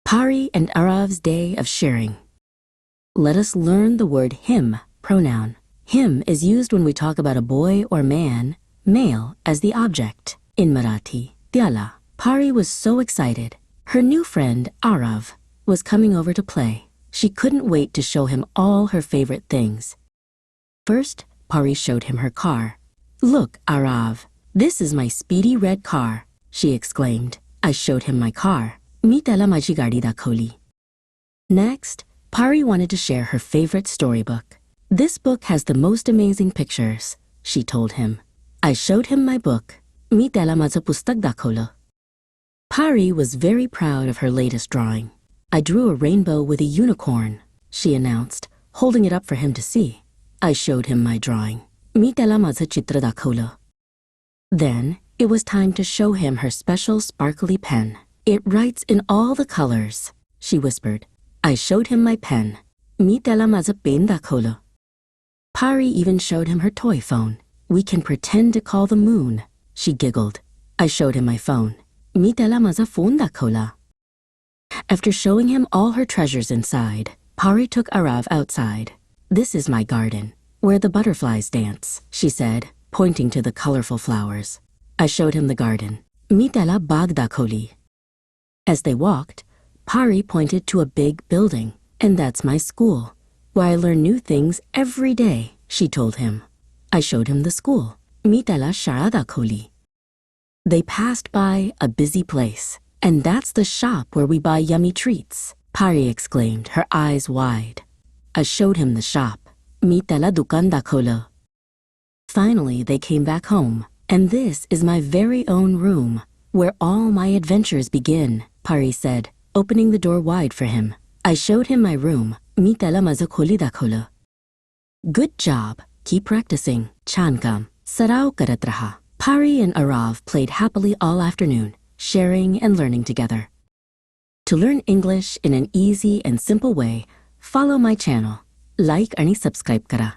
Pari and Arav's day of sharing. Let us learn the word him, pronoun. Him is used when we talk about a boy or man, male as the object. In Marathi, Tyala. Pari was so excited. Her new friend, Arav, was coming over to play. She couldn't wait to show him all her favorite things. First, Pari showed him her car. "Look, Arav, this is my speedy red car," she exclaimed. I showed him my car. "Mi त्याला माझी गाडी दाखवली." Next, Pari wanted to share her favorite storybook. "This book has the most amazing pictures," she told him. I showed him my book. "मी त्याला माझं पुस्तक दाखवलं." Pari was very proud of her latest drawing. "I drew a rainbow with a unicorn," she announced, holding it up for him to see. I showed him my drawing. "मी त्याला माझं चित्र दाखवलं." Then, it was time to show him her special sparkly pen. "It writes in all the colors," she whispered. I showed him my pen. "मी त्याला माझं pen दाखवलं." Pari even showed him her toy phone. "We can pretend to call the moon," she giggled. I showed him my phone. "मी त्याला माझा phone दाखवला." After showing him all her treasures inside, Pari took Arav outside. "This is my garden, where the butterflies dance," she said, pointing to the colorful flowers. I showed him the garden. "मी त्याला बाग दाखवली." As they walked, Pari pointed to a big building. "And that's my school, where I learn new things every day," she told him. I showed him the school. "मी त्याला शाळा दाखवली." They passed by a busy place. "And that's the shop where we buy yummy treats," Pari exclaimed, her eyes wide. I showed him the shop. "मी त्याला दुकान दाखवलं." Finally, they came back home. "And this is my very own room, where all my adventures begin," Pari said, opening the door wide for him. I showed him my room. "मी त्याला माझं खोली दाखवलं." Good job. Keep practicing. छान काम. सराव करत रहा. Pari and Arav played happily all afternoon, sharing and learning together. To learn English in an easy and simple way, follow my channel. Like आणि subscribe करा.